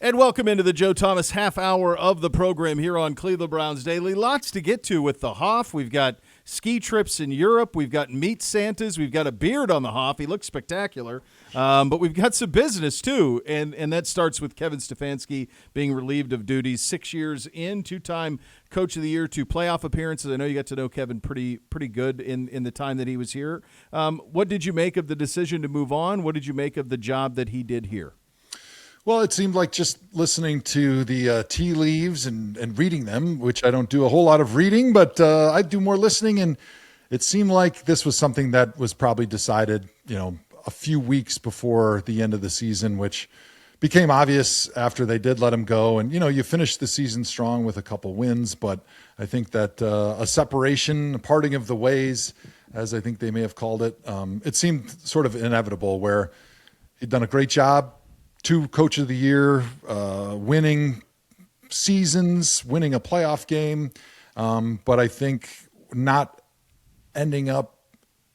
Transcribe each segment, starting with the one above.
And welcome into the Joe Thomas half hour of the program here on Cleveland Browns Daily. Lots to get to with the Hoff. We've got ski trips in Europe. We've got meat Santas. We've got a beard on the Hoff. He looks spectacular. But we've got some business, too. And that starts with Kevin Stefanski being relieved of duties 6 years in, two-time Coach of the Year, 2 playoff appearances. I know you got to know Kevin pretty good in the time that he was here. What did you make of the decision to move on? What did you make of the job that he did here? Well, it seemed like just listening to the tea leaves and reading them, which I don't do a whole lot of reading, but I do more listening. And it seemed like this was something that was probably decided, a few weeks before the end of the season, which became obvious after they did let him go. And, you finished the season strong with a couple wins, but I think that a separation, a parting of the ways, as I think they may have called it, it seemed sort of inevitable where he'd done a great job. 2 Coach of the Year, winning seasons, winning a playoff game. But I think not ending up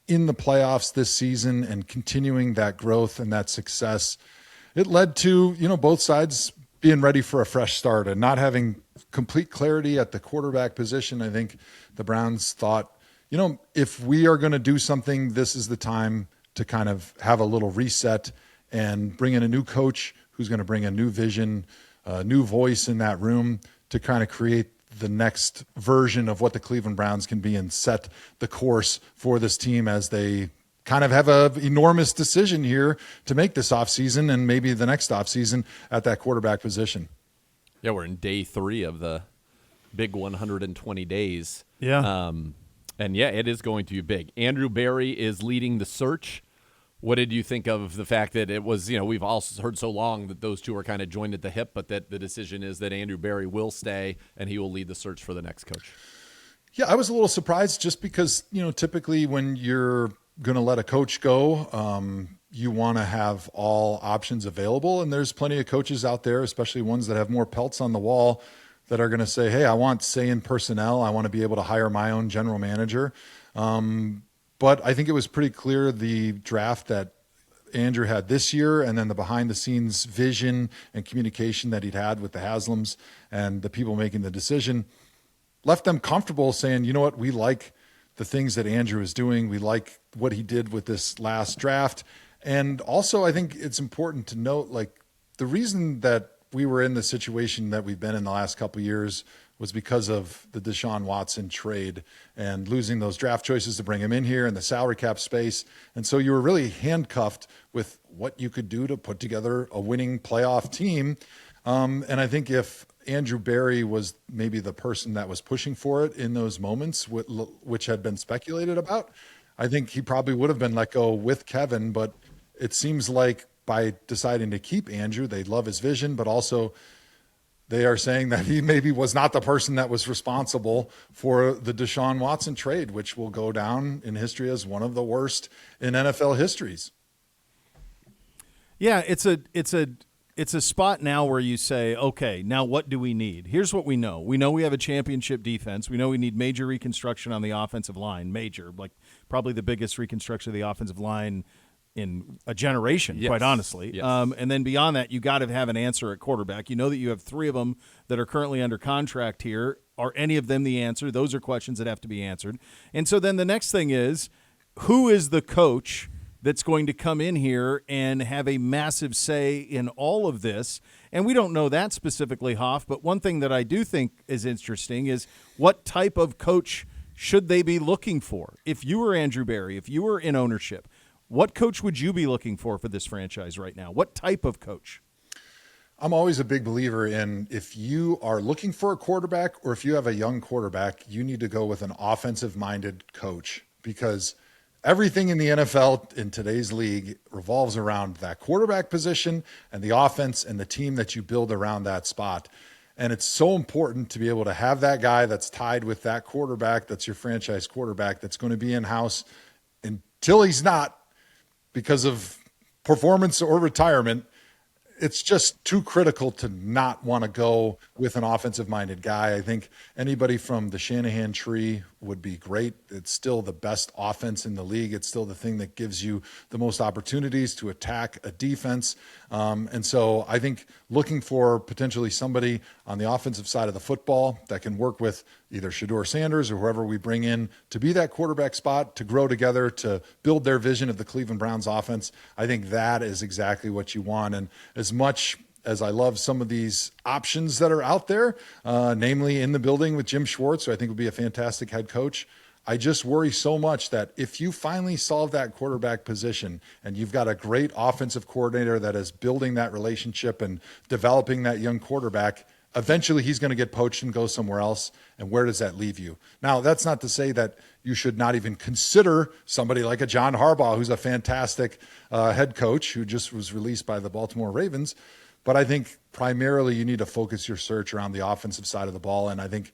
in the playoffs this season and continuing that growth and that success, it led to, both sides being ready for a fresh start and not having complete clarity at the quarterback position. I think the Browns thought, if we are going to do something, this is the time to kind of have a little reset and bring in a new coach who's going to bring a new vision, a new voice in that room to kind of create the next version of what the Cleveland Browns can be and set the course for this team as they kind of have an enormous decision here to make this offseason and maybe the next offseason at that quarterback position. Yeah, we're in day 3 of the big 120 days. Yeah. And, it is going to be big. Andrew Berry is leading the search. What did you think of the fact that it was, we've all heard so long that those two are kind of joined at the hip, but that the decision is that Andrew Berry will stay and he will lead the search for the next coach? Yeah, I was a little surprised just because, typically when you're going to let a coach go, you want to have all options available. And there's plenty of coaches out there, especially ones that have more pelts on the wall, that are going to say, hey, I want say in personnel. I want to be able to hire my own general manager. But I think it was pretty clear the draft that Andrew had this year and then the behind-the-scenes vision and communication that he'd had with the Haslams and the people making the decision left them comfortable saying, you know what, we like the things that Andrew is doing. We like what he did with this last draft. And also I think it's important to note, the reason that we were in the situation that we've been in the last couple of years was because of the Deshaun Watson trade and losing those draft choices to bring him in here in the salary cap space. And so you were really handcuffed with what you could do to put together a winning playoff team. And I think if Andrew Berry was maybe the person that was pushing for it in those moments, which had been speculated about, I think he probably would have been let go with Kevin. But it seems like by deciding to keep Andrew, they love his vision, but also they are saying that he maybe was not the person that was responsible for the Deshaun Watson trade, which will go down in history as one of the worst in NFL histories. Yeah, it's a spot now where you say, okay, now what do we need? Here's what we know. We know we have a championship defense. We know we need major reconstruction on the offensive line, probably the biggest reconstruction of the offensive line in a generation, yes. Quite honestly. Yes. And then beyond that, you got to have an answer at quarterback. You know that you have 3 of them that are currently under contract here. Are any of them the answer? Those are questions that have to be answered. And so then the next thing is, who is the coach that's going to come in here and have a massive say in all of this? And we don't know that specifically, Hoff, but one thing that I do think is interesting is what type of coach should they be looking for? If you were Andrew Berry, if you were in ownership, what coach would you be looking for this franchise right now? What type of coach? I'm always a big believer in if you are looking for a quarterback or if you have a young quarterback, you need to go with an offensive-minded coach because everything in the NFL in today's league revolves around that quarterback position and the offense and the team that you build around that spot. And it's so important to be able to have that guy that's tied with that quarterback, that's your franchise quarterback, that's going to be in-house until he's not, because of performance or retirement. it's just too critical to not want to go with an offensive-minded guy. I think anybody from the Shanahan tree would be great. It's still the best offense in the league. It's still the thing that gives you the most opportunities to attack a defense. And so I think looking for potentially somebody on the offensive side of the football that can work with either Shedeur Sanders or whoever we bring in to be that quarterback spot, to grow together, to build their vision of the Cleveland Browns offense. I think that is exactly what you want. And as much as I love some of these options that are out there, namely in the building with Jim Schwartz, who I think would be a fantastic head coach, I just worry so much that if you finally solve that quarterback position and you've got a great offensive coordinator that is building that relationship and developing that young quarterback, eventually he's going to get poached and go somewhere else. And where does that leave you? Now, that's not to say that you should not even consider somebody like a John Harbaugh, who's a fantastic head coach who just was released by the Baltimore Ravens. But I think primarily you need to focus your search around the offensive side of the ball. And I think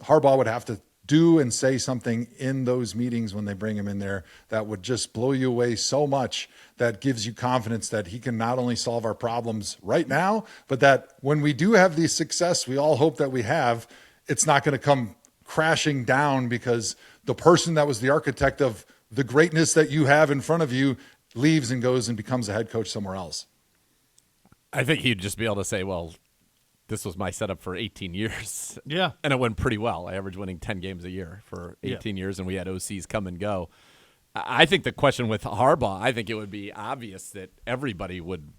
Harbaugh would have to do and say something in those meetings when they bring him in there that would just blow you away so much, that gives you confidence that he can not only solve our problems right now, but that when we do have the success we all hope that we have, it's not going to come crashing down because the person that was the architect of the greatness that you have in front of you leaves and goes and becomes a head coach somewhere else. I think he'd just be able to say, well, this was my setup for 18 years. Yeah. And it went pretty well. I averaged winning 10 games a year for 18 years, and we had OCs come and go. I think the question with Harbaugh, I think it would be obvious that everybody would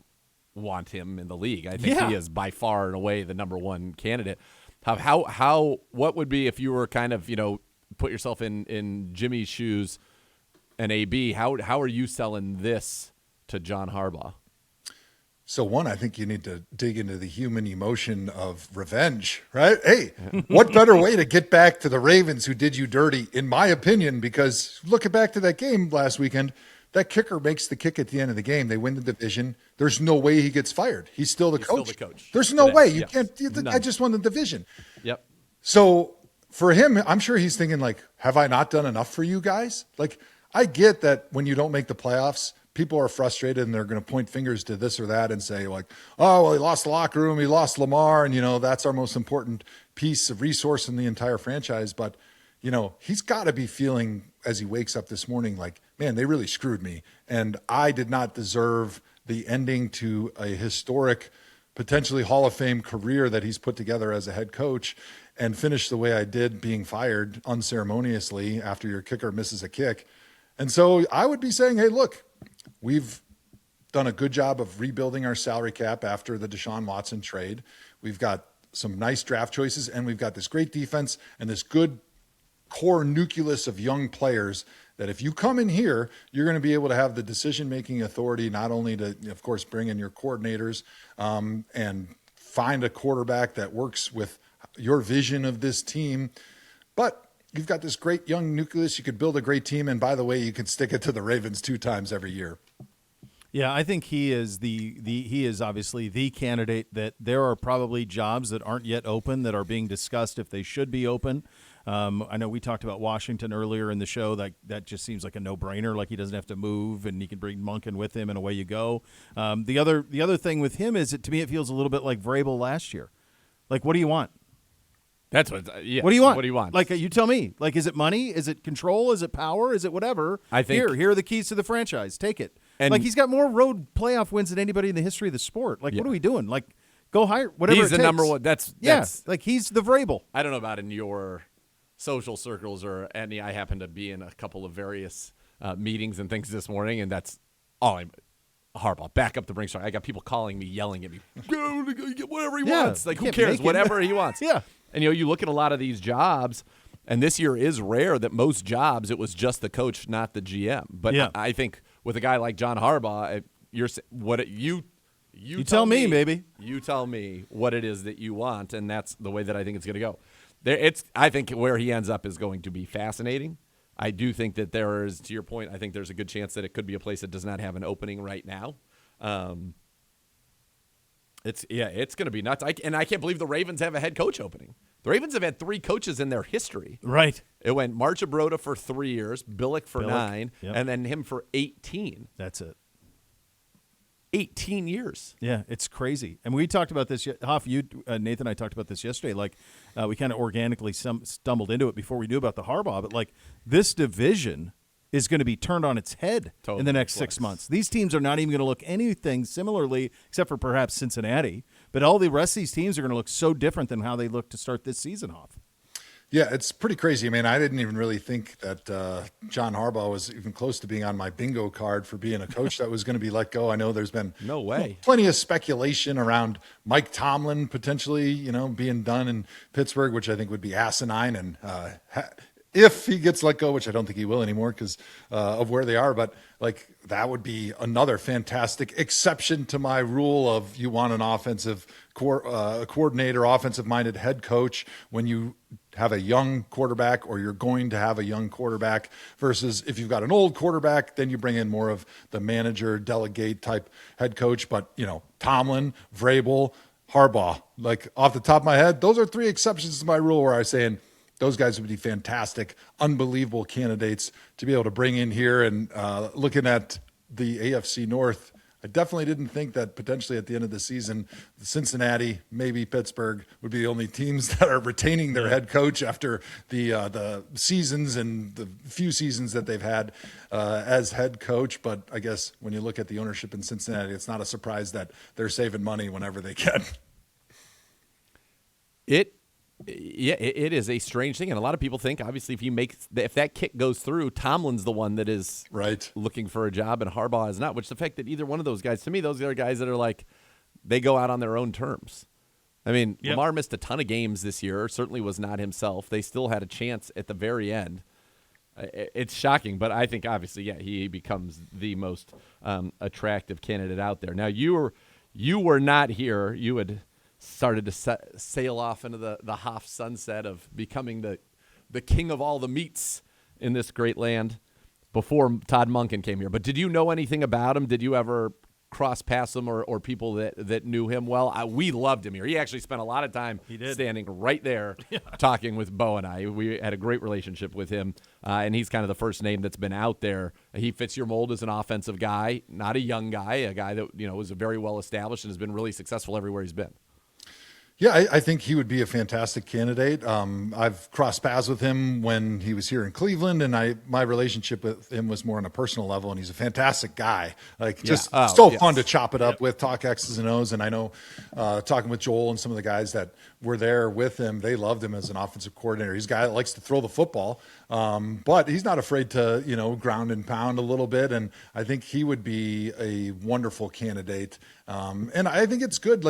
want him in the league. I think he is by far and away the number one candidate. What would be if you were kind of, put yourself in Jimmy's shoes and AB, how are you selling this to John Harbaugh? So one, I think you need to dig into the human emotion of revenge, right? Hey, what better way to get back to the Ravens who did you dirty, in my opinion, because looking back to that game last weekend, that kicker makes the kick at the end of the game. They win the division. There's no way he gets fired. He's still the coach. There's no way. You can't. I just won the division. Yep. So for him, I'm sure he's thinking like, have I not done enough for you guys? Like, I get that when you don't make the playoffs, people are frustrated and they're going to point fingers to this or that and say like, oh, well, he lost the locker room, he lost Lamar, and, that's our most important piece of resource in the entire franchise. But, he's got to be feeling as he wakes up this morning like, man, they really screwed me. And I did not deserve the ending to a historic, potentially Hall of Fame career that he's put together as a head coach and finish the way I did, being fired unceremoniously after your kicker misses a kick. And so I would be saying, hey, look, we've done a good job of rebuilding our salary cap after the Deshaun Watson trade. We've got some nice draft choices, and we've got this great defense and this good core nucleus of young players that if you come in here, you're going to be able to have the decision-making authority, not only to, of course, bring in your coordinators and find a quarterback that works with your vision of this team, but you've got this great young nucleus. You could build a great team. And by the way, you can stick it to the Ravens 2 times every year. Yeah, I think he is he is obviously the candidate. That there are probably jobs that aren't yet open that are being discussed if they should be open. I know we talked about Washington earlier in the show. That just seems like a no-brainer. Like he doesn't have to move, and he can bring Monken with him, and away you go. The other thing with him is, to me, it feels a little bit like Vrabel last year. Like, what do you want? That's what. Yeah. What do you want? What do you want? Like, you tell me. Like, is it money? Is it control? Is it power? Is it whatever? I think here are the keys to the franchise. Take it. And like, he's got more road playoff wins than anybody in the history of the sport. Like, what are we doing? Like, go hire whatever. He's the number one. That's like he's the Vrabel. I don't know about in your social circles or any. I happen to be in a couple of various meetings and things this morning, and that's all I'm. Harbaugh, back up the brink. Sorry, I got people calling me, yelling at me. Get whatever he wants. Like, who cares? Whatever he wants. Yeah. And, you look at a lot of these jobs, and this year is rare that most jobs it was just the coach, not the GM. But I think with a guy like John Harbaugh, you tell me, baby. You tell me what it is that you want, and that's the way that I think it's going to go. I think where he ends up is going to be fascinating. I do think that there is, to your point, I think there's a good chance that it could be a place that does not have an opening right now. It's going to be nuts. I can't believe the Ravens have a head coach opening. The Ravens have had 3 coaches in their history. Right. It went Marchibroda for 3 years, Billick for 9, yep. and then him for 18. That's it. 18 years. Yeah, it's crazy. And we talked about this. Hoff, Nathan and I talked about this yesterday. Like, we kind of organically stumbled into it before we knew about the Harbaugh. But, like, this division is going to be turned on its head in the next 6 months. These teams are not even going to look anything similarly, except for perhaps Cincinnati. But all the rest of these teams are going to look so different than how they look to start this season, Hoff. Yeah, it's pretty crazy. I mean, I didn't even really think that John Harbaugh was even close to being on my bingo card for being a coach that was going to be let go. I know there's been No way. plenty of speculation around Mike Tomlin potentially, being done in Pittsburgh, which I think would be asinine. And if he gets let go, which I don't think he will anymore because of where they are, but like that would be another fantastic exception to my rule of you want an offensive coordinator, offensive-minded head coach when you have a young quarterback or you're going to have a young quarterback versus if you've got an old quarterback, then you bring in more of the manager, delegate type head coach. But, Tomlin, Vrabel, Harbaugh, like off the top of my head, those are three exceptions to my rule where I was saying those guys would be fantastic, unbelievable candidates to be able to bring in here. And looking at the AFC North, I definitely didn't think that potentially at the end of the season, Cincinnati, maybe Pittsburgh would be the only teams that are retaining their head coach after the seasons and the few seasons that they've had as head coach. But I guess when you look at the ownership in Cincinnati, it's not a surprise that they're saving money whenever they can. It is a strange thing, and a lot of people think obviously if that kick goes through, Tomlin's the one that is right looking for a job, and Harbaugh is not. Which the fact that either one of those guys, to me, those are guys that are like they go out on their own terms. I mean, Lamar missed a ton of games this year. Certainly was not himself. They still had a chance at the very end. It's shocking, but I think obviously, he becomes the most attractive candidate out there. Now you were not here. You had started to sail off into the Hoff sunset of becoming the king of all the meats in this great land before Todd Monken came here. But did you know anything about him? Did you ever cross paths him or people that knew him well? We loved him here. He actually spent a lot of time standing right there talking with Beau and I. We had a great relationship with him, and he's kind of the first name that's been out there. He fits your mold as an offensive guy, not a young guy, a guy that was very well established and has been really successful everywhere he's been. Yeah, I think he would be a fantastic candidate. I've crossed paths with him when he was here in Cleveland, and my relationship with him was more on a personal level, and he's a fantastic guy. Fun to chop it up with, talk X's and O's, and I know talking with Joel and some of the guys that were there with him, they loved him as an offensive coordinator. He's a guy that likes to throw the football, but he's not afraid to, ground and pound a little bit, and I think he would be a wonderful candidate. And I think it's good,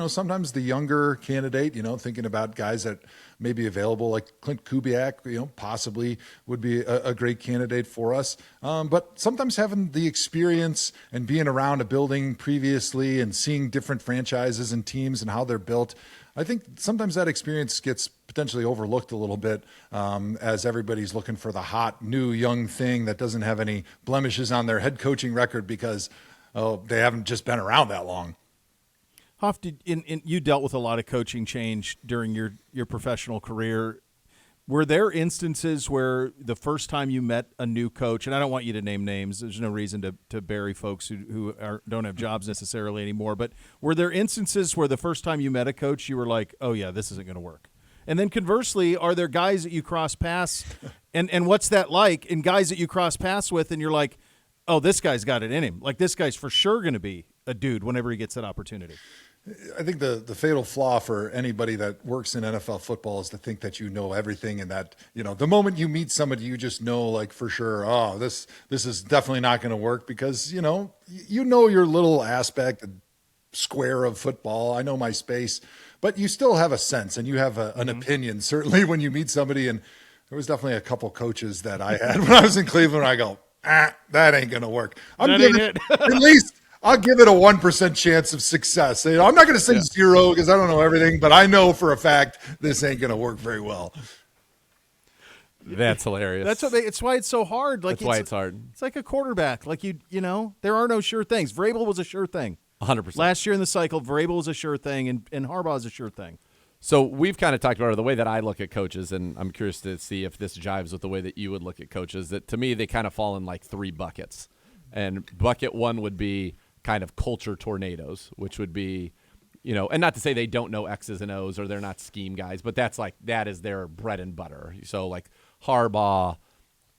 sometimes the younger candidate, thinking about guys that may be available, like Clint Kubiak, possibly would be a great candidate for us. But sometimes having the experience and being around a building previously and seeing different franchises and teams and how they're built, I think sometimes that experience gets potentially overlooked a little bit as everybody's looking for the hot, new, young thing that doesn't have any blemishes on their head coaching record because they haven't just been around that long. Hoff, you dealt with a lot of coaching change during your professional career. Were there instances where the first time you met a new coach, and I don't want you to name names, there's no reason to bury folks who don't have jobs necessarily anymore, but were there instances where the first time you met a coach, you were like, oh yeah, this isn't going to work? And then conversely, are there guys that you cross paths, and what's that like? And guys that you cross paths with, and you're like, oh, this guy's got it in him. Like, this guy's for sure going to be a dude whenever he gets that opportunity. I think the fatal flaw for anybody that works in NFL football is to think that you know everything and that, the moment you meet somebody, you just know, like, for sure, oh, this is definitely not going to work because, you know your little aspect, square of football. I know my space, but you still have a sense and you have an opinion, certainly when you meet somebody. And there was definitely a couple coaches that I had when I was in Cleveland. I go, that ain't going to work. At least I'll give it a 1% chance of success. I'm not going to say 0 because I don't know everything, but I know for a fact this ain't going to work very well. That's hilarious. It's why it's so hard. That's why it's hard. It's like a quarterback. Like there are no sure things. Vrabel was a sure thing. 100%. Last year in the cycle, Vrabel was a sure thing, and Harbaugh is a sure thing. So we've kind of talked about the way that I look at coaches, and I'm curious to see if this jives with the way that you would look at coaches. That to me, they kind of fall in like 3 buckets. And bucket 1 would be kind of culture tornadoes, which would be, and not to say they don't know X's and O's or they're not scheme guys, but that is their bread and butter. So like Harbaugh,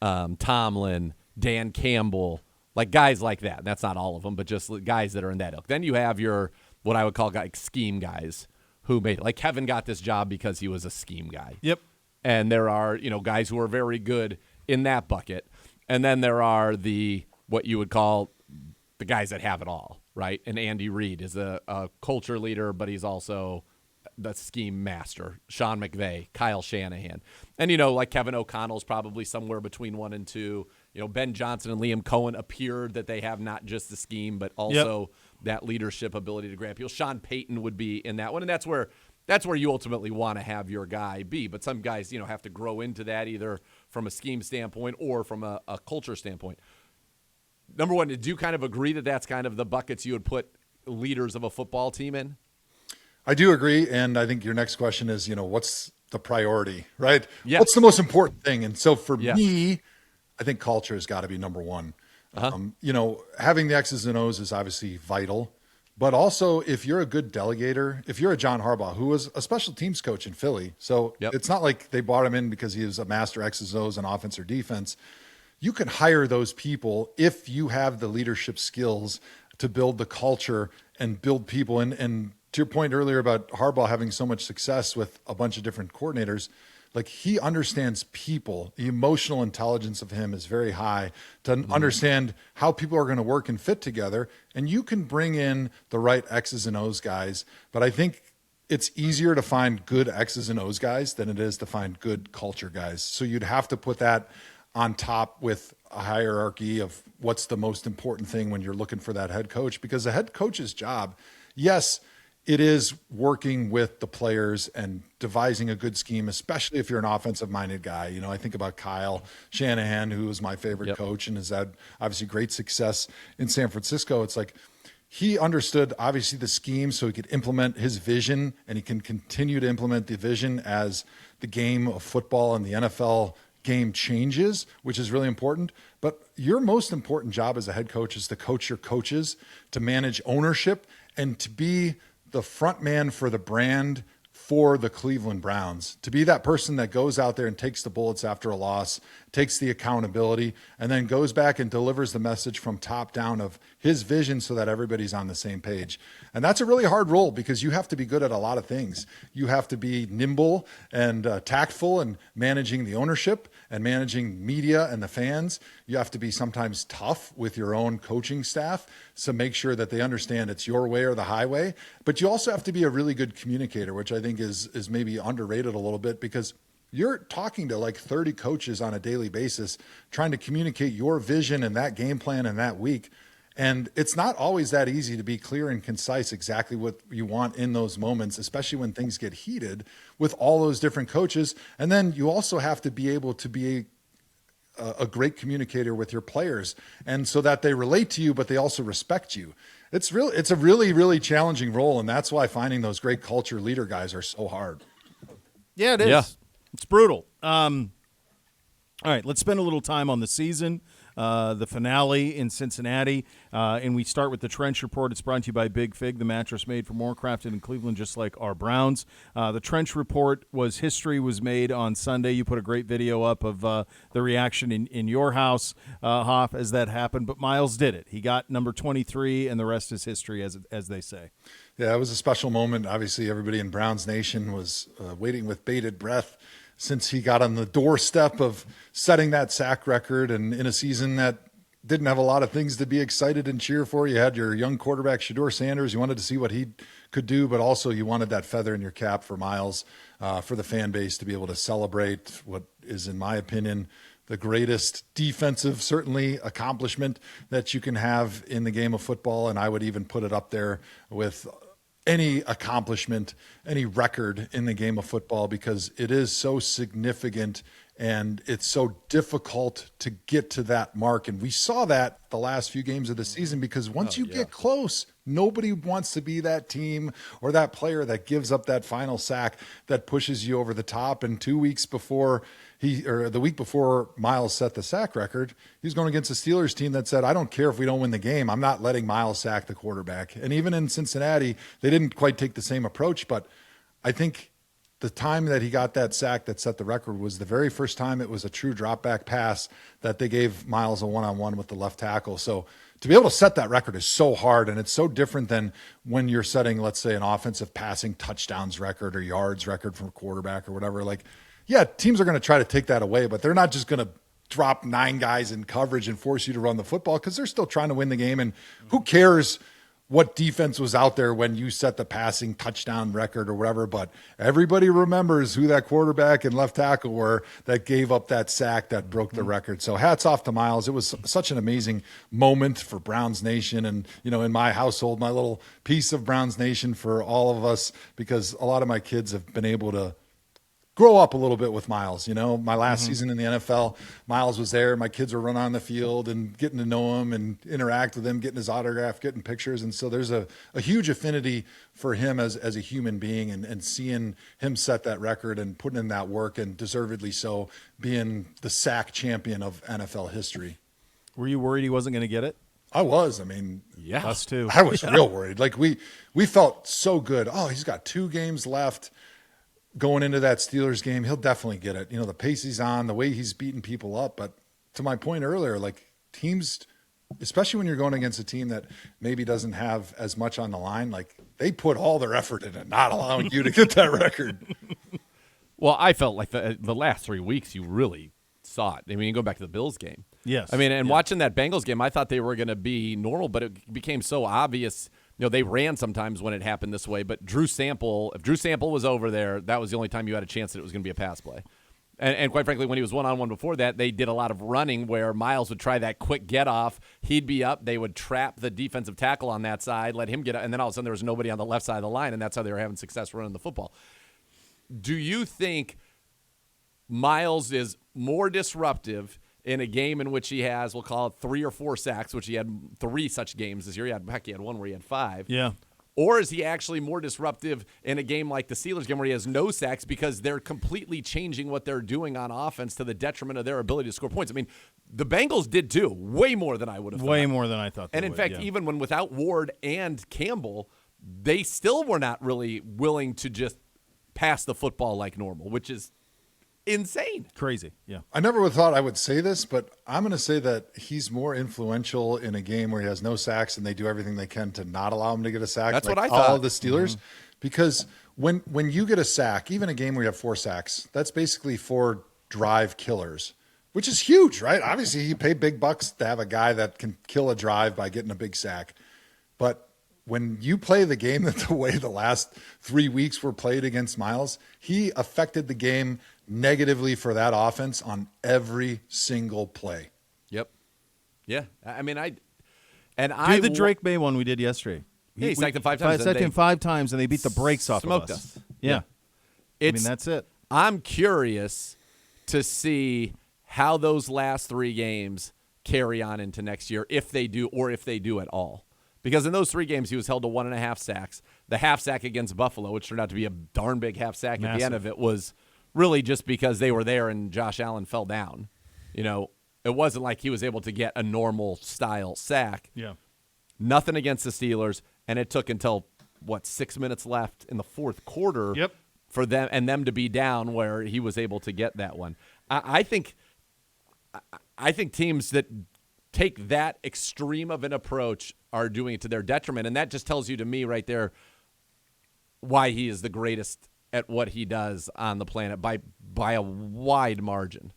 Tomlin, Dan Campbell, like guys like that. That's not all of them, but just guys that are in that ilk. Then you have your, what I would call like scheme guys who made, like Kevin got this job because he was a scheme guy. Yep. And there are, guys who are very good in that bucket. And then there are what you would call the guys that have it all, right? And Andy Reid is a culture leader, but he's also the scheme master. Sean McVay, Kyle Shanahan. And, like Kevin O'Connell's probably somewhere between 1 and 2. Ben Johnson and Liam Cohen appeared that they have not just the scheme, but also that leadership ability to grab people. Sean Payton would be in that one. And that's where you ultimately want to have your guy be. But some guys, have to grow into that either from a scheme standpoint or from a culture standpoint. Number one, do you kind of agree that that's kind of the buckets you would put leaders of a football team in? I do agree. And I think your next question is, what's the priority, right? Yes. What's the most important thing? And so for Yes. me, I think culture has got to be number one. Having the X's and O's is obviously vital. But also, if you're a good delegator, if you're a John Harbaugh, who was a special teams coach in Philly, so it's not like they brought him in because he was a master X's and O's on offense or defense. You can hire those people if you have the leadership skills to build the culture and build people. And to your point earlier about Harbaugh having so much success with a bunch of different coordinators, like he understands people. The emotional intelligence of him is very high to understand how people are going to work and fit together. And you can bring in the right X's and O's guys. But I think it's easier to find good X's and O's guys than it is to find good culture guys. So you'd have to put that on top with a hierarchy of what's the most important thing when you're looking for that head coach, because the head coach's job, yes, it is working with the players and devising a good scheme, especially if you're an offensive-minded guy. I think about Kyle Shanahan, who is my favorite coach and has had obviously great success in San Francisco. It's like he understood obviously the scheme so he could implement his vision, and he can continue to implement the vision as the game of football and the NFL game changes, which is really important. But your most important job as a head coach is to coach your coaches, to manage ownership, and to be the front man for the brand for the Cleveland Browns, to be that person that goes out there and takes the bullets after a loss, takes the accountability, and then goes back and delivers the message from top down of his vision so that everybody's on the same page. And that's a really hard role because you have to be good at a lot of things. You have to be nimble and tactful and managing the ownership and managing media and the fans. You have to be sometimes tough with your own coaching staff to make sure that they understand it's your way or the highway. But you also have to be a really good communicator, which I think is maybe underrated a little bit, because you're talking to like 30 coaches on a daily basis, trying to communicate your vision and that game plan in that week. And it's not always that easy to be clear and concise exactly what you want in those moments, especially when things get heated with all those different coaches. And then you also have to be able to be a great communicator with your players, and so that they relate to you, but they also respect you. It's a really, really challenging role. And that's why finding those great culture leader guys are so hard. Yeah, it is. Yeah. It's brutal. All right, let's spend a little time on the season, the finale in Cincinnati, and we start with the Trench Report. It's brought to you by Big Fig, the mattress made for more, crafted in Cleveland, just like our Browns. The Trench Report history was made on Sunday. You put a great video up of the reaction in your house, Hoff, as that happened. But Miles did it. He got number 23, and the rest is history, as they say. Yeah, it was a special moment. Obviously, everybody in Browns Nation was waiting with bated breath since he got on the doorstep of setting that sack record, and in a season that didn't have a lot of things to be excited and cheer for. You had your young quarterback, Shedeur Sanders. You wanted to see what he could do, but also you wanted that feather in your cap for Miles, for the fan base to be able to celebrate what is, in my opinion, the greatest defensive, certainly, accomplishment that you can have in the game of football. And I would even put it up there with any accomplishment, any record in the game of football, because it is so significant and it's so difficult to get to that mark. And we saw that the last few games of the season, because once you get close, Nobody wants to be that team or that player that gives up that final sack that pushes you over the top. And 2 weeks before the week before Miles set the sack record, he was going against a Steelers team that said, I don't care if we don't win the game. I'm not letting Miles sack the quarterback. And even in Cincinnati, they didn't quite take the same approach, but I think the time that he got that sack that set the record was the very first time it was a true drop back pass that they gave Miles a one-on-one with the left tackle. So to be able to set that record is so hard, and it's so different than when you're setting, let's say, an offensive passing touchdowns record or yards record from a quarterback or whatever. Like, yeah, teams are going to try to take that away, but they're not just going to drop 9 guys in coverage and force you to run the football because they're still trying to win the game. And who cares what defense was out there when you set the passing touchdown record or whatever, but everybody remembers who that quarterback and left tackle were that gave up that sack that broke the record. So hats off to Miles. It was such an amazing moment for Browns Nation and, in my household, my little piece of Browns Nation for all of us, because a lot of my kids have been able to grow up a little bit with Miles. My last season in the NFL, Miles was there. My kids were running on the field and getting to know him and interact with him, getting his autograph, getting pictures. And so there's a huge affinity for him as a human being, and seeing him set that record and putting in that work, and deservedly so, being the sack champion of NFL history. Were you worried he wasn't going to get it? I was. I mean, Yeah. Us too. I was real worried. Like we felt so good. Oh, he's got 2 games left. Going into that Steelers game, he'll definitely get it. The pace he's on, the way he's beating people up. But to my point earlier, like, teams, especially when you're going against a team that maybe doesn't have as much on the line, like, they put all their effort into not allowing you to get that record. Well, I felt like the last 3 weeks you really saw it. I mean, you go back to the Bills game. Yes. I mean, and watching that Bengals game, I thought they were going to be normal, but it became so obvious. They ran sometimes when it happened this way, but if Drew Sample was over there, that was the only time you had a chance that it was going to be a pass play. And quite frankly, when he was one-on-one before that, they did a lot of running where Miles would try that quick get-off. He'd be up. They would trap the defensive tackle on that side, let him get up, and then all of a sudden there was nobody on the left side of the line, and that's how they were having success running the football. Do you think Miles is more disruptive in a game in which he has, we'll call it 3 or 4 sacks, which he had 3 such games this year. He had one where he had 5. Yeah. Or is he actually more disruptive in a game like the Steelers game where he has no sacks because they're completely changing what they're doing on offense to the detriment of their ability to score points? I mean, the Bengals did too, way more than I would have thought. Way more than I thought they And in would, fact, yeah. even when without Ward and Campbell, they still were not really willing to just pass the football like normal, which is insane. Crazy, yeah. I never would have thought I would say this, but I'm going to say that he's more influential in a game where he has no sacks and they do everything they can to not allow him to get a sack. That's like what I thought. All of the Steelers, because when you get a sack, even a game where you have 4 sacks, that's basically 4 drive killers, which is huge, right? Obviously, you pay big bucks to have a guy that can kill a drive by getting a big sack. But when you play the game the way the last 3 weeks were played against Miles, he affected the game negatively for that offense on every single play. Yep. Yeah. I mean, Do the Drake May one we did yesterday. Yeah, he sacked him 5 times. Sacked him 5 times, and they beat the brakes off of smoked us. us. Yeah. Yeah. I mean, that's it. I'm curious to see how those last 3 games carry on into next year, if they do, or if they do at all. Because in those 3 games, he was held to 1.5 sacks. The half sack against Buffalo, which turned out to be a darn big half sack at the end of it, was really just because they were there and Josh Allen fell down. It wasn't like he was able to get a normal style sack. Yeah. Nothing against the Steelers, and it took until 6 minutes left in the fourth quarter for them to be down where he was able to get that one. I think teams that take that extreme of an approach are doing it to their detriment, and that just tells you to me right there why he is the greatest at what he does on the planet by a wide margin.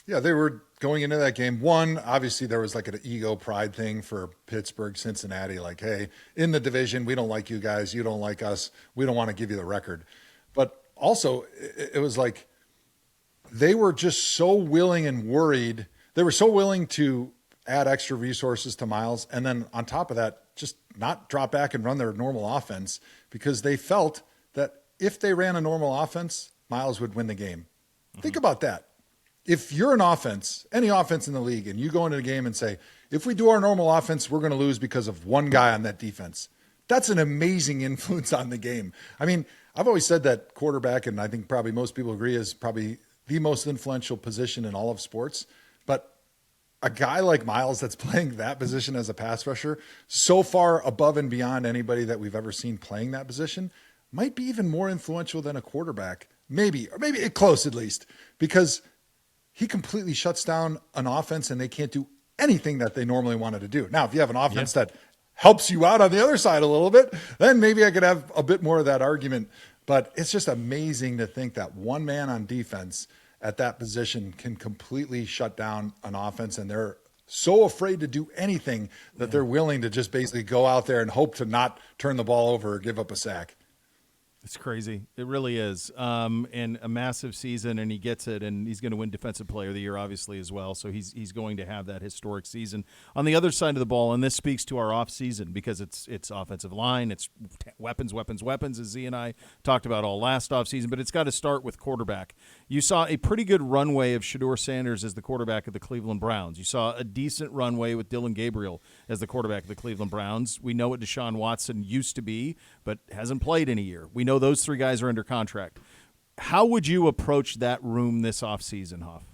Yeah, they were going into that game. One, obviously there was like an ego pride thing for Pittsburgh, Cincinnati. Like, hey, in the division, we don't like you guys. You don't like us. We don't want to give you the record. But also it was like they were just so willing and worried. They were so willing to add extra resources to Miles. And then on top of that, just not drop back and run their normal offense because they felt that if they ran a normal offense, Miles would win the game. Think about that. if you're an offense, any offense in the league, and you go into the game and say, if we do our normal offense, we're going to lose because of one guy on that defense. That's an amazing influence on the game. I mean, I've always said that quarterback, and I think probably most people agree, is probably the most influential position in all of sports. But a guy like Miles that's playing that position as a pass rusher, so far above and beyond anybody that we've ever seen playing that position, might be even more influential than a quarterback. Maybe close at least, because he completely shuts down an offense and they can't do anything that they normally wanted to do. Now, if you have an offense that helps you out on the other side a little bit, then maybe I could have a bit more of that argument. But it's just amazing to think that one man on defense at that position can completely shut down an offense, and they're so afraid to do anything that they're willing to just basically go out there and hope to not turn the ball over or give up a sack. It's crazy. It really is. And a massive season, and he gets it, and he's going to win Defensive Player of the Year, obviously, as well. So he's going to have that historic season. On the other side of the ball, and this speaks to our offseason because it's offensive line, it's weapons, as Z and I talked about all last offseason, but it's got to start with quarterback. You saw a pretty good runway of Shedeur Sanders as the quarterback of the Cleveland Browns. You saw a decent runway with Dylan Gabriel as the quarterback of the Cleveland Browns. We know what Deshaun Watson used to be, but hasn't played in a year. We know those three guys are under contract. How would you approach that room this offseason, Hoff?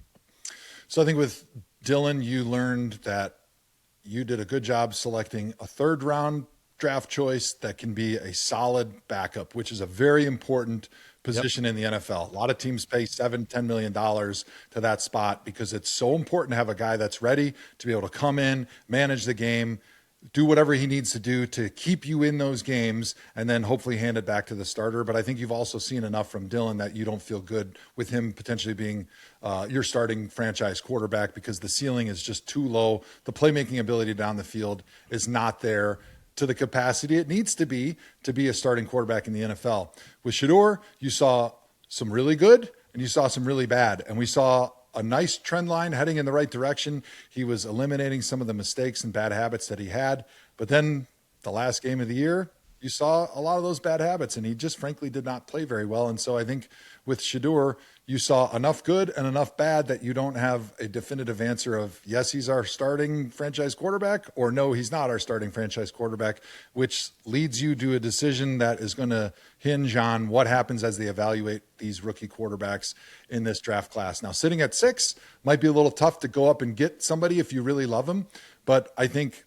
So I think with Dylan, you learned that you did a good job selecting a third-round draft choice that can be a solid backup, which is a very important position in the NFL. A lot of teams pay $7-10 million to that spot because it's so important to have a guy that's ready to be able to come in, manage the game, do whatever he needs to do to keep you in those games, and then hopefully hand it back to the starter. But I think you've also seen enough from Dylan that you don't feel good with him potentially being your starting franchise quarterback because the ceiling is just too low. The playmaking ability down the field is not there to the capacity it needs to be a starting quarterback in the NFL. With Shedeur, you saw some really good and you saw some really bad. And we saw a nice trend line heading in the right direction. He was eliminating some of the mistakes and bad habits that he had. But then the last game of the year, you saw a lot of those bad habits, and he just frankly did not play very well. And so I think with Shedeur, you saw enough good and enough bad that you don't have a definitive answer of, yes, he's our starting franchise quarterback, or no, he's not our starting franchise quarterback, which leads you to a decision that is going to hinge on what happens as they evaluate these rookie quarterbacks in this draft class. Now, sitting at 6 might be a little tough to go up and get somebody if you really love him, but I think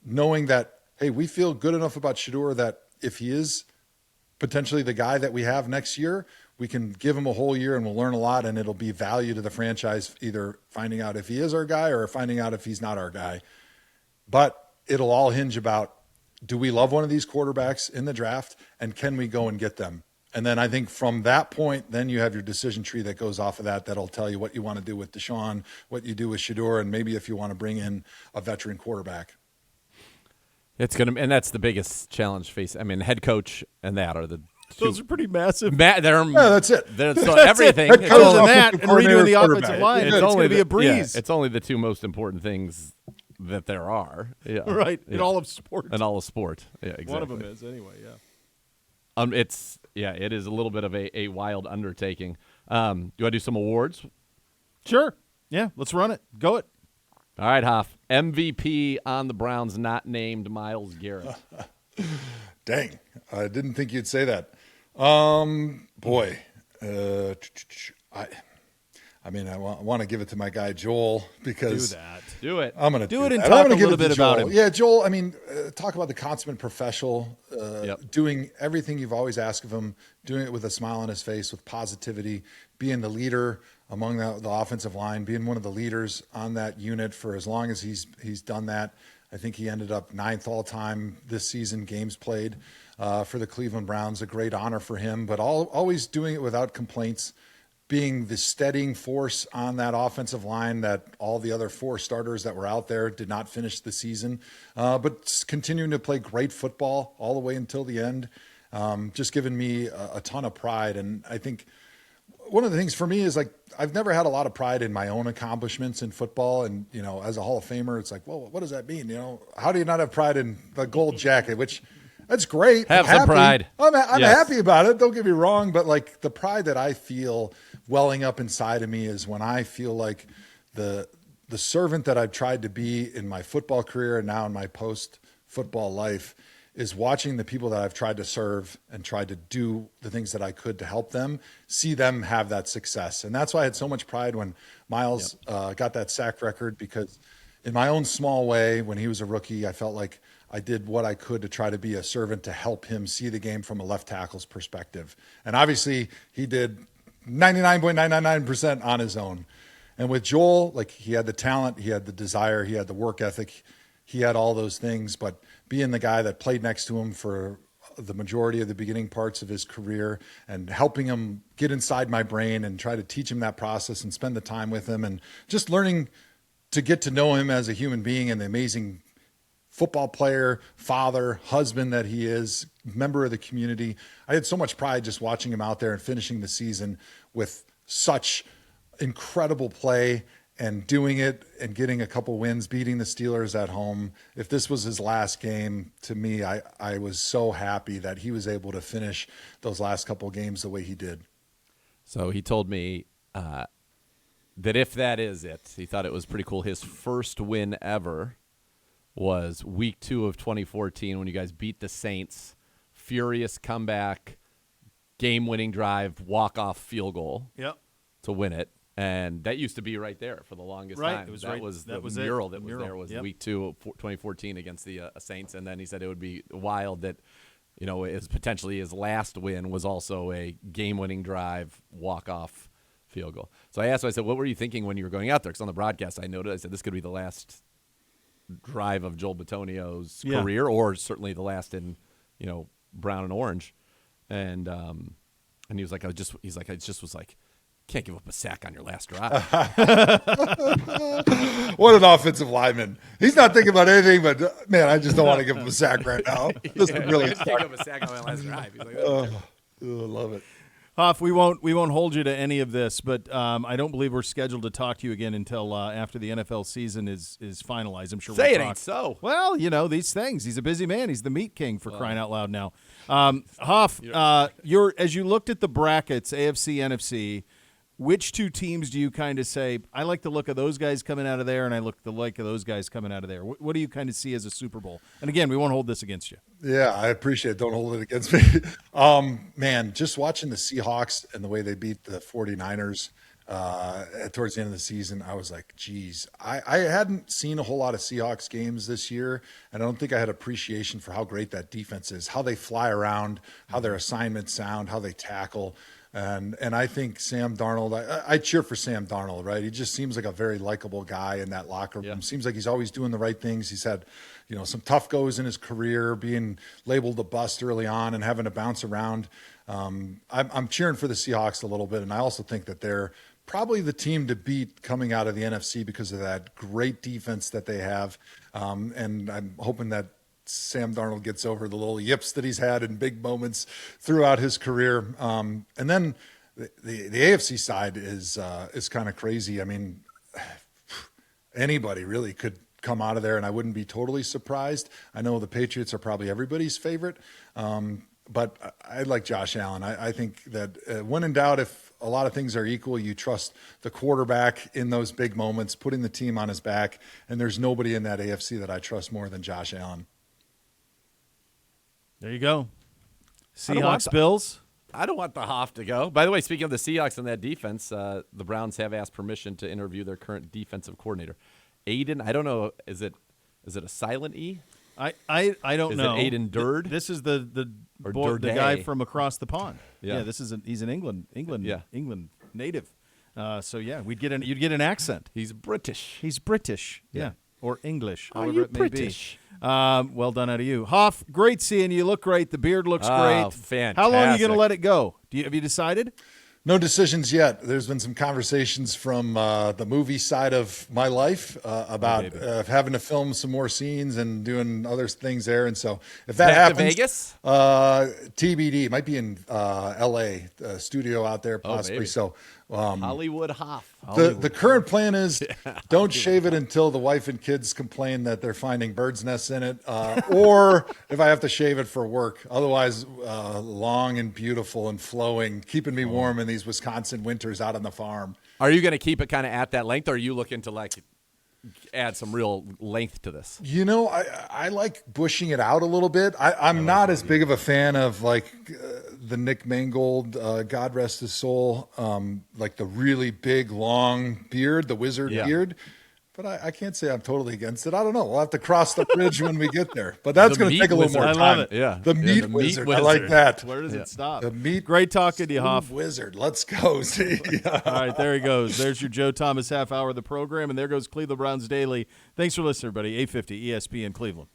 knowing that, hey, we feel good enough about Shedeur that if he is potentially the guy that we have next year, we can give him a whole year and we'll learn a lot, and it'll be value to the franchise, either finding out if he is our guy or finding out if he's not our guy. But it'll all hinge about, do we love one of these quarterbacks in the draft, and can we go and get them? And then I think from that point, then you have your decision tree that goes off of that. That'll tell you what you want to do with Deshaun, what you do with Shedeur, and maybe if you want to bring in a veteran quarterback. It's gonna, and that's the biggest challenge face. I mean, head coach and that are the two. Those are pretty massive. That's it. So everything. Head coach and that, and redoing the offensive line. It's only going to be a breeze. Yeah, it's only the two most important things that there are. Yeah. Right. Yeah. In all of sport. In all of sport. Yeah, exactly. One of them is, anyway, it is a little bit of a wild undertaking. Do I do some awards? Sure. Yeah, let's run it. Go it. All right, Hoff. MVP on the Browns, not named Myles Garrett. Dang. I didn't think you'd say that. Boy. I mean, I want to give it to my guy Joel because Do it. I'm going to do it and that. talk a give little it to bit Joel. about him. Yeah, Joel. I mean, talk about the consummate professional, Yep. doing everything you've always asked of him, doing it with a smile on his face, with positivity, being the leader among the offensive line, being one of the leaders on that unit for as long as he's done that. I think he ended up 9th all time this season, games played for the Cleveland Browns. A great honor for him, but always doing it without complaints, being the steadying force on that offensive line that all the other 4 starters that were out there did not finish the season, but continuing to play great football all the way until the end. Just giving me a ton of pride. And I think one of the things for me is, like, I've never had a lot of pride in my own accomplishments in football. And, you know, as a Hall of Famer, it's like, well, what does that mean? You know, how do you not have pride in the gold jacket, which that's great. Have some pride. I'm happy about it. Don't get me wrong. But like the pride that I feel welling up inside of me is when I feel like the servant that I've tried to be in my football career and now in my post-football life is watching the people that I've tried to serve and tried to do the things that I could to help them, see them have that success. And that's why I had so much pride when Miles got that sack record, because in my own small way, when he was a rookie, I felt like I did what I could to try to be a servant to help him see the game from a left tackle's perspective. And obviously he did 99.999% on his own. And with Joel, like, he had the talent, he had the desire, he had the work ethic, he had all those things, but being the guy that played next to him for the majority of the beginning parts of his career and helping him get inside my brain and try to teach him that process and spend the time with him and just learning to get to know him as a human being and the amazing football player, father, husband that he is, member of the community. I had so much pride just watching him out there and finishing the season with such incredible play and doing it and getting a couple wins, beating the Steelers at home. If this was his last game, to me, I was so happy that he was able to finish those last couple games the way he did. So he told me that if that is it, he thought it was pretty cool. His first win ever was week 2 of 2014 when you guys beat the Saints. Furious comeback, game-winning drive, walk-off field goal to win it. And that used to be right there for the longest time. It was that was the mural that was there was week 2 of 2014 against the Saints. And then he said it would be wild that, his potentially his last win was also a game-winning drive, walk-off field goal. So I asked him, I said, what were you thinking when you were going out there? Because on the broadcast I noted, I said, this could be the last drive of Joel Bitonio's career, or certainly the last in, brown and orange. And he was like, I just was like, can't give up a sack on your last drive. What an offensive lineman. He's not thinking about anything, but man, I just don't want to give him a sack right now. This would really I just can't give up a sack on my last drive. He's like, I love it. Hoff, we won't hold you to any of this, but I don't believe we're scheduled to talk to you again until after the NFL season is finalized. I'm sure say we'll it talk. ain't so. Well, these things. He's a busy man. He's the meat king for crying out loud now. Hoff, as you looked at the brackets, AFC, NFC, which two teams do you kind of say, I like the look of those guys coming out of there, and I look the like of those guys coming out of there? What do you kind of see as a Super Bowl? And again, we won't hold this against you. Yeah, I appreciate it. Don't hold it against me. Man, just watching the Seahawks and the way they beat the 49ers towards the end of the season, I was like, geez, I hadn't seen a whole lot of Seahawks games this year, and I don't think I had appreciation for how great that defense is, how they fly around, how their assignments sound, how they tackle. And I think Sam Darnold, I cheer for Sam Darnold, right? He just seems like a very likable guy in that locker room. Yeah. Seems like he's always doing the right things. He's had, some tough goes in his career, being labeled a bust early on and having to bounce around. I'm cheering for the Seahawks a little bit, and I also think that they're probably the team to beat coming out of the NFC because of that great defense that they have. And I'm hoping that Sam Darnold gets over the little yips that he's had in big moments throughout his career. And then the AFC side is kind of crazy. I mean, anybody really could come out of there, and I wouldn't be totally surprised. I know the Patriots are probably everybody's favorite, but I like Josh Allen. I think that when in doubt, if a lot of things are equal, you trust the quarterback in those big moments, putting the team on his back, and there's nobody in that AFC that I trust more than Josh Allen. There you go. Seahawks, Bills. I don't want the Hoff to go. By the way, speaking of the Seahawks and that defense, the Browns have asked permission to interview their current defensive coordinator, Aiden. I don't know. Is it a silent E? I don't know. Is it Aiden Durd? This is the guy from across the pond. Yeah, he's an England native. So yeah, you'd get an accent. He's British. He's British. Yeah. Or English, Are however you it may British? be. Well done out of you. Hoff, great seeing you. You look great. The beard looks great. Fantastic. How long are you going to let it go? Have you decided? No decisions yet. There's been some conversations from the movie side of my life about having to film some more scenes and doing other things there. And so if that happens, to Vegas? TBD. It might be in L.A., studio out there possibly. So Hollywood Hoff. The current plan is don't shave it until the wife and kids complain that they're finding birds' nests in it, or if I have to shave it for work. Otherwise, long and beautiful and flowing, keeping me warm in these these Wisconsin winters out on the farm. Are you going to keep it kind of at that length, or are you looking to like add some real length to this? You know, I like bushing it out a little bit. I'm not as big of a fan of like the Nick Mangold, God rest his soul, like the really big, long beard, the wizard beard. But I can't say I'm totally against it. I don't know. We'll have to cross the bridge when we get there. But that's going to take a little more time. I love it. Yeah. The meat wizard. I like that. Where does it stop? The meat. Great talking to you, Hoff. Wizard. Let's go. See. All right, there he goes. There's your Joe Thomas half hour of the program, and there goes Cleveland Browns Daily. Thanks for listening, everybody. 850 ESPN Cleveland.